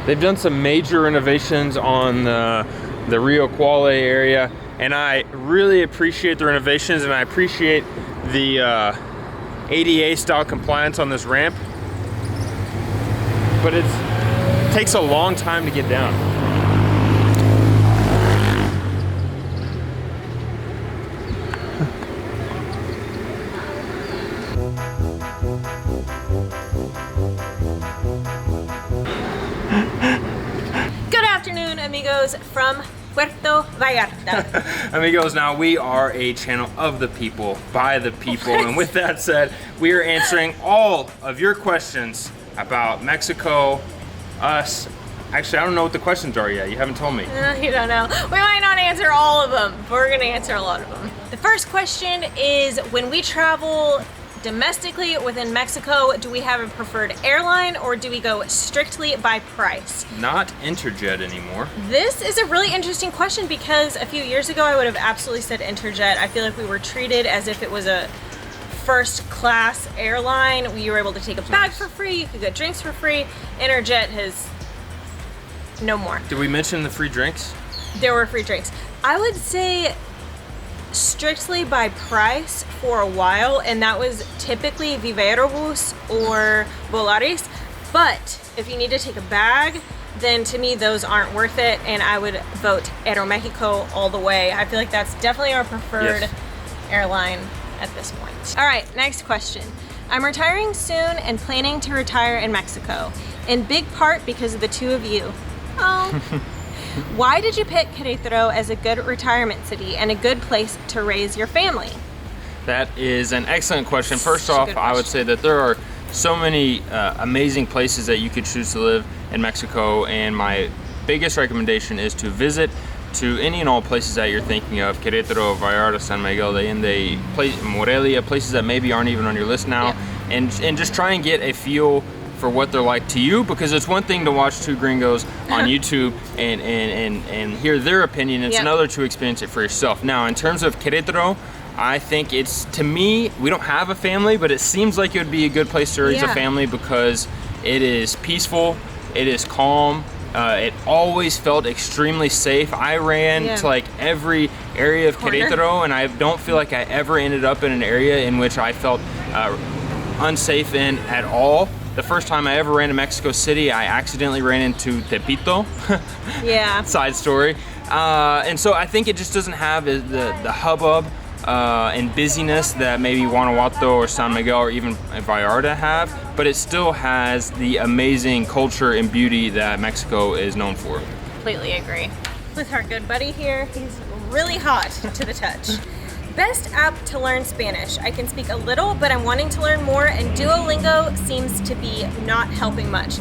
They've done some major renovations on the Rio Quale area, and I really appreciate the renovations, and I appreciate the ADA style compliance on this ramp. But it takes a long time to get down. Good afternoon, amigos from Puerto Vallarta. Amigos, now we are a channel of the people, by the people, and with that said, we are answering all of your questions about Mexico, us. Actually, I don't know what the questions are yet. You haven't told me. You don't know. We might not answer all of them, but we're gonna answer a lot of them. The first question is, when we travel domestically within Mexico, do we have a preferred airline or do we go strictly by price? Not Interjet anymore. This is a really interesting question because a few years ago I would have absolutely said Interjet. I feel like we were treated as if it was a first class airline. You were able to take a bag for free, you could get drinks for free. Interjet has no more. Did we mention the free drinks? There were free drinks. I would say strictly by price for a while, and that was typically Viva Aerobus or Volaris. But if you need to take a bag, then to me those aren't worth it, and I would vote Aeromexico all the way. I feel like that's definitely our preferred airline at this point. All right, next question. I'm retiring soon and planning to retire in Mexico, in big part because of the two of you. Oh. Why did you pick Querétaro as a good retirement city and a good place to raise your family? That is an excellent question. First off, I would say that there are so many amazing places that you could choose to live in Mexico, and my biggest recommendation is to visit to any and all places that you're thinking of. Querétaro, Vallarta, San Miguel de Allende, Morelia, places that maybe aren't even on your list now, and just try and get a feel for what they're like to you, because it's one thing to watch two gringos on YouTube and hear their opinion. It's another to experience it for yourself. Now, in terms of Querétaro, I think it's, to me, we don't have a family, but it seems like it would be a good place to raise a family because it is peaceful, it is calm, it always felt extremely safe. I ran to like every area of Querétaro, and I don't feel like I ever ended up in an area in which I felt unsafe in at all. The first time I ever ran to Mexico City, I accidentally ran into Tepito. Side story. And so I think it just doesn't have the hubbub and busyness that maybe Guanajuato or San Miguel or even Vallarta have, but it still has the amazing culture and beauty that Mexico is known for. Completely agree. With our good buddy here, he's really hot to the touch. Best app to learn Spanish. I can speak a little, but I'm wanting to learn more, and Duolingo seems to be not helping much.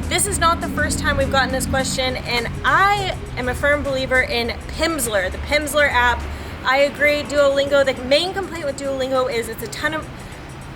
This is not the first time we've gotten this question, and I am a firm believer in Pimsleur, the Pimsleur app. I agree, Duolingo, the main complaint with Duolingo is it's a ton of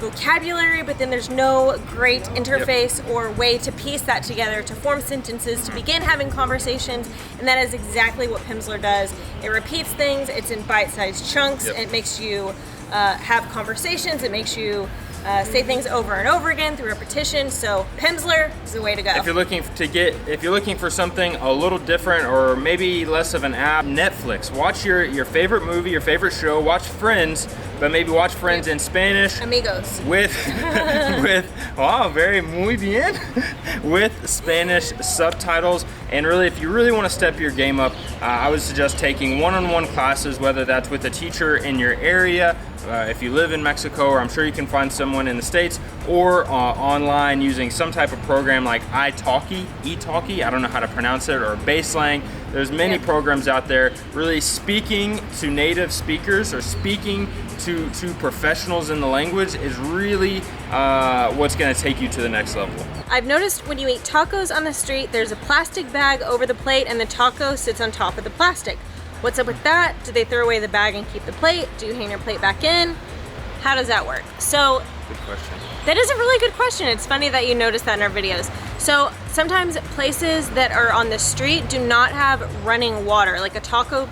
vocabulary, but then there's no great interface or way to piece that together to form sentences, to begin having conversations, and that is exactly what Pimsleur does. It repeats things, it's in bite-sized chunks, it makes you have conversations, it makes you say things over and over again through repetition. So Pimsleur is the way to go. If you're looking for something a little different or maybe less of an app, Netflix. Watch your favorite movie, your favorite show. Watch Friends, but maybe watch Friends in Spanish. Amigos. With wow, very muy bien. With Spanish subtitles. And really, if you really want to step your game up, I would suggest taking one-on-one classes, whether that's with a teacher in your area, if you live in Mexico, or I'm sure you can find someone in the States, or online using some type of program like italki, I don't know how to pronounce it, or Baselang. There's many programs out there really speaking to native speakers or speaking to professionals in the language is really what's going to take you to the next level. I've noticed when you eat tacos on the street, there's a plastic bag over the plate and the taco sits on top of the plastic. What's up with that? Do they throw away the bag and keep the plate? Do you hang your plate back in? How does that work? So, good question. That is a really good question. It's funny that you notice that in our videos. So sometimes places that are on the street do not have running water, like a taco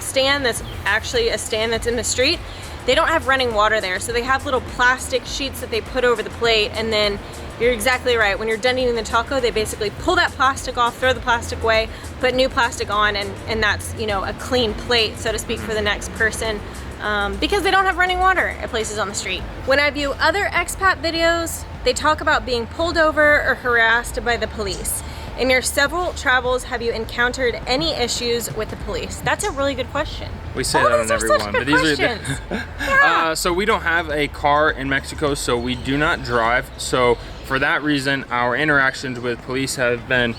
stand that's actually a stand that's in the street. They don't have running water there, so they have little plastic sheets that they put over the plate, and then You're exactly right. When you're done eating the taco, they basically pull that plastic off, throw the plastic away, put new plastic on, and that's, you know, a clean plate, so to speak, for the next person, because they don't have running water at places on the street. When I view other expat videos, they talk about being pulled over or harassed by the police. In your several travels, have you encountered any issues with the police? That's a really good question. We say that on every one, but these are yeah. so we don't have a car in Mexico, so we do not drive. So for that reason, our interactions with police have been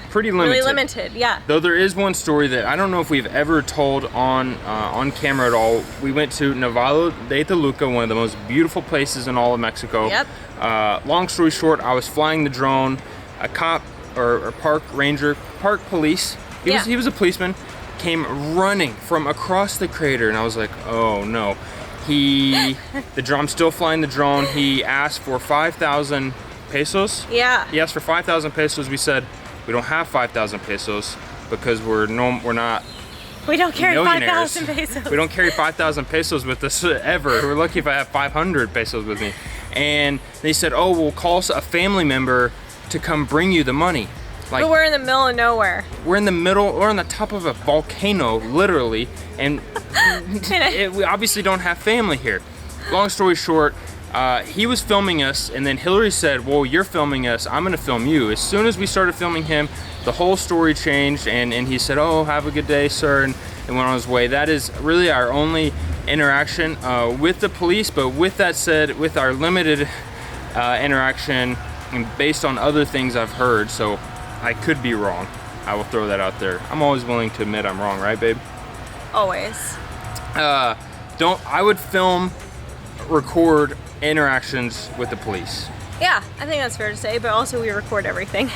pretty limited. Really limited, yeah. Though there is one story that I don't know if we've ever told on camera at all. We went to Nevado de Toluca, one of the most beautiful places in all of Mexico. Yep. Long story short, I was flying the drone. A cop or park ranger, park police, he was a policeman, came running from across the crater, and I was like, oh no. I'm still flying the drone. He asked for 5,000 pesos. Yeah. He asked for 5,000 pesos. We said, we don't have 5,000 pesos because we're not We don't carry millionaires. 5,000 pesos. We don't carry 5,000 pesos with us ever. We're lucky if I have 500 pesos with me. And they said, oh, we'll call a family member to come bring you the money. Like, but we're in the middle of nowhere. We're in the middle, we're on the top of a volcano, literally, and we obviously don't have family here. Long story short, he was filming us, and then Hillary said, well, you're filming us, I'm gonna film you. As soon as we started filming him, the whole story changed, and he said, oh, have a good day, sir, and went on his way. That is really our only interaction with the police, but with that said, with our limited interaction, and based on other things I've heard, so I could be wrong. I will throw that out there. I'm always willing to admit I'm wrong, right, babe? Always. I would record interactions with the police. Yeah, I think that's fair to say, but also we record everything.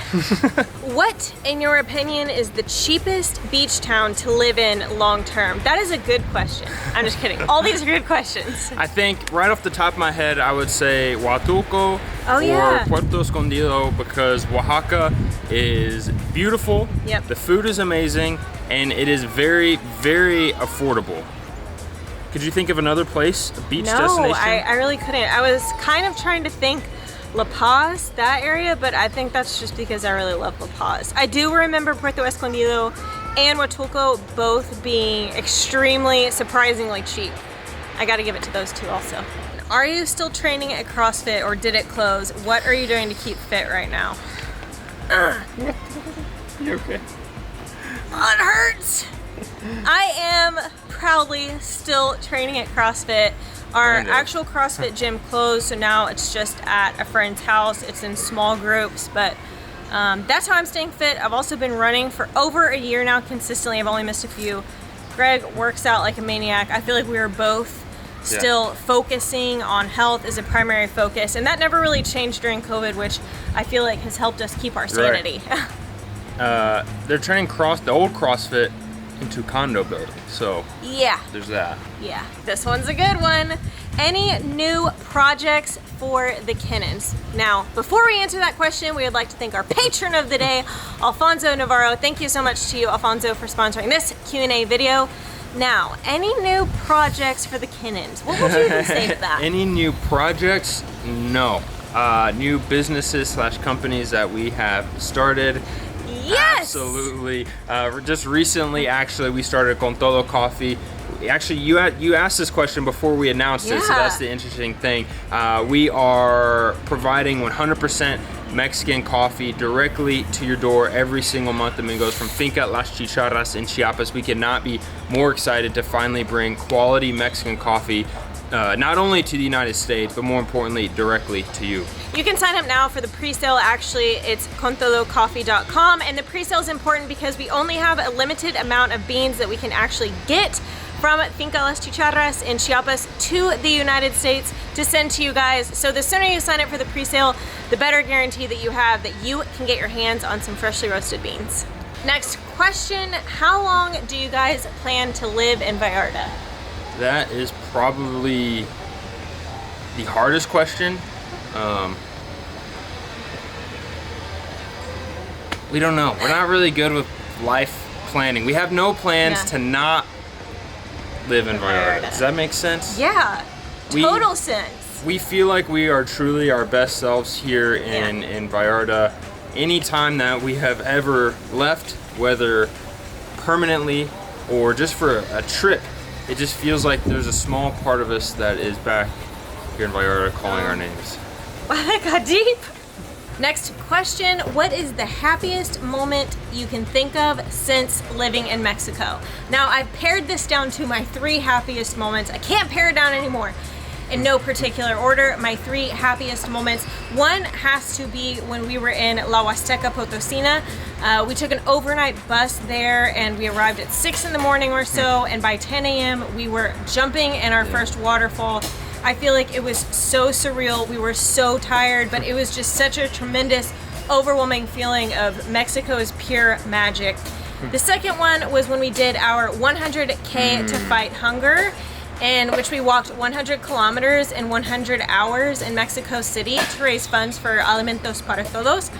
What, in your opinion, is the cheapest beach town to live in long term? That is a good question. I'm just kidding. All these are good questions. I think right off the top of my head, I would say Huatulco or Puerto Escondido, because Oaxaca is beautiful, the food is amazing, and it is very, very affordable. Could you think of another place, a beach destination? No, I really couldn't. I was kind of trying to think La Paz, that area, but I think that's just because I really love La Paz. I do remember Puerto Escondido and Huatulco both being extremely, surprisingly cheap. I gotta give it to those two also. Are you still training at CrossFit or did it close? What are you doing to keep fit right now? You okay? Oh, it hurts! I am proudly still training at CrossFit. Our actual CrossFit gym closed, so now it's just at a friend's house. It's in small groups, but that's how I'm staying fit. I've also been running for over a year now consistently. I've only missed a few. Greg works out like a maniac. I feel like we were both still focusing on health as a primary focus, and that never really changed during COVID, which I feel like has helped us keep our sanity. Right. They're turning the old CrossFit into condo building, so there's that. Yeah, this one's a good one. Any new projects for the Kennons? Now, before we answer that question, we would like to thank our patron of the day, Alfonso Navarro. Thank you so much to you, Alfonso, for sponsoring this Q&A video. Now, any new projects for the Kennons? What would you even say to that? Any new projects? No. New businesses / companies that we have started. Yes! Absolutely. Just recently, actually, we started Con Todo Coffee. Actually, you asked this question before we announced it, so that's the interesting thing. We are providing 100% Mexican coffee directly to your door every single month. Amigos, from Finca Las Chicharras in Chiapas. We cannot be more excited to finally bring quality Mexican coffee not only to the United States, but more importantly, directly to you. You can sign up now for the pre-sale. Actually, it's contodocoffee.com, and the pre-sale is important because we only have a limited amount of beans that we can actually get from Finca Las Chicharras in Chiapas to the United States to send to you guys. So the sooner you sign up for the pre-sale, the better guarantee that you have that you can get your hands on some freshly roasted beans. Next question, how long do you guys plan to live in Vallarta? That is probably the hardest question. We don't know. We're not really good with life planning. We have no plans to not live in Vallarta. Does that make sense? Yeah, total sense. We feel like we are truly our best selves here in Vallarta. Anytime that we have ever left, whether permanently or just for a trip, it just feels like there's a small part of us that is back here in Vallarta calling our names. Wow, that got deep. Next question, what is the happiest moment you can think of since living in Mexico? Now, I've pared this down to my 3 happiest moments. I can't pare it down anymore. In no particular order, my 3 happiest moments. One has to be when we were in La Huasteca Potosina. We took an overnight bus there and we arrived at 6 in the morning or so, and by 10 a.m. we were jumping in our first waterfall. I feel like it was so surreal. We were so tired, but it was just such a tremendous, overwhelming feeling of Mexico's pure magic. The second one was when we did our 100K to fight hunger, in which we walked 100 kilometers in 100 hours in Mexico City to raise funds for Alimentos para Todos.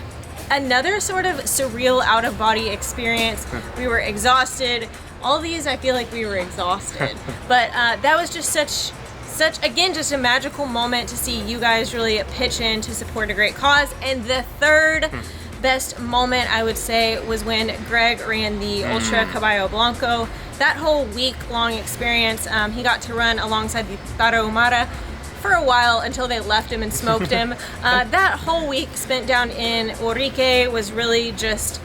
Another sort of surreal out-of-body experience. We were exhausted. All these, I feel like we were exhausted. But that was just such, again, just a magical moment to see you guys really pitch in to support a great cause. And the third best moment, I would say, was when Greg ran the Ultra Caballo Blanco. That whole week-long experience, he got to run alongside the Tarahumara for a while until they left him and smoked him. That whole week spent down in Urique was really just,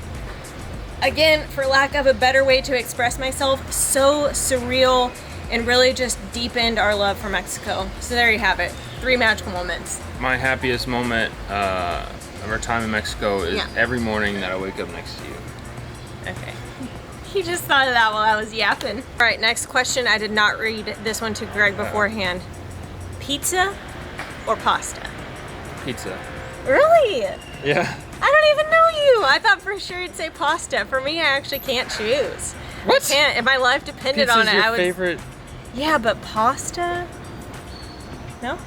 again, for lack of a better way to express myself, so surreal and really just deepened our love for Mexico. So there you have it, 3 magical moments. My happiest moment of our time in Mexico is every morning that I wake up next to you. Okay. He just thought of that while I was yapping. All right, next question. I did not read this one to Greg beforehand. Pizza or pasta? Pizza. Really? Yeah. I don't even know you. I thought for sure you'd say pasta. For me, I actually can't choose. What? I can't. If my life depended Pizza's on it, your I would. favorite? Yeah, but pasta? No?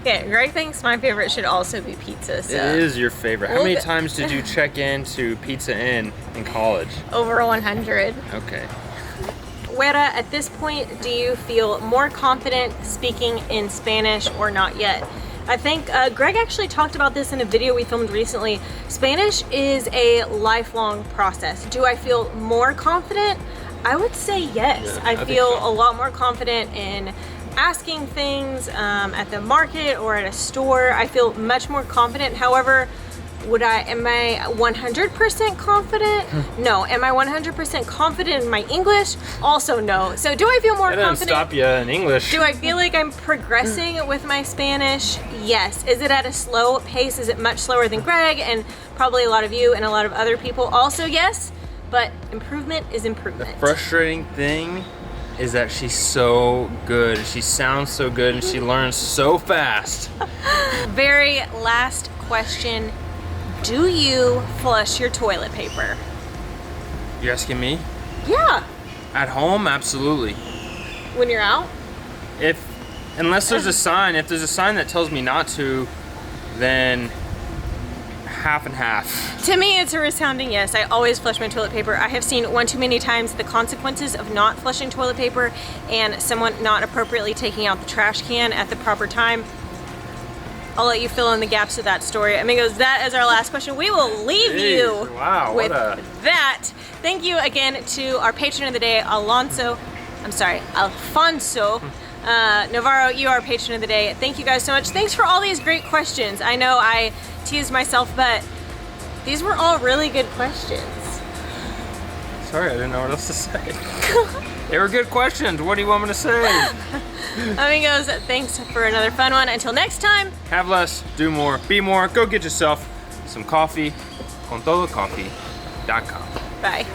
Yeah, Greg thinks my favorite should also be pizza. So. It is your favorite. How many times did you check into Pizza Inn in college? Over 100. Okay. Wera, at this point, do you feel more confident speaking in Spanish or not yet? I think Greg actually talked about this in a video we filmed recently. Spanish is a lifelong process. Do I feel more confident? I would say yes. Yeah, I feel think so. a lot more confident in asking things at the market or at a store. I feel much more confident. However, am I 100% confident? No. Am I 100% confident in my English? Also no. So do I feel more That confident? doesn't stop you in English. Do I feel like I'm progressing with my Spanish? Yes. Is it at a slow pace? Is it much slower than Greg and probably a lot of you and a lot of other people? Also yes, but improvement is improvement. The frustrating thing is that she's so good. She sounds so good and she learns so fast. Very last question. Do you flush your toilet paper? You're asking me? Yeah. At home, absolutely. When you're out? Unless there's a sign. If there's a sign that tells me not to, then half and half. To me, it's a resounding yes. I always flush my toilet paper. I have seen one too many times the consequences of not flushing toilet paper and someone not appropriately taking out the trash can at the proper time. I'll let you fill in the gaps of that story. Amigos, that is our last question. We will leave you with that. Thank you again to our patron of the day, Alfonso Navarro. You are our patron of the day. Thank you guys so much. Thanks for all these great questions. I know I teased myself, but these were all really good questions. Sorry, I didn't know what else to say. They were good questions. What do you want me to say? Amigos, thanks for another fun one. Until next time. Have less, do more, be more. Go get yourself some coffee. Untoldcoffee.com. Bye.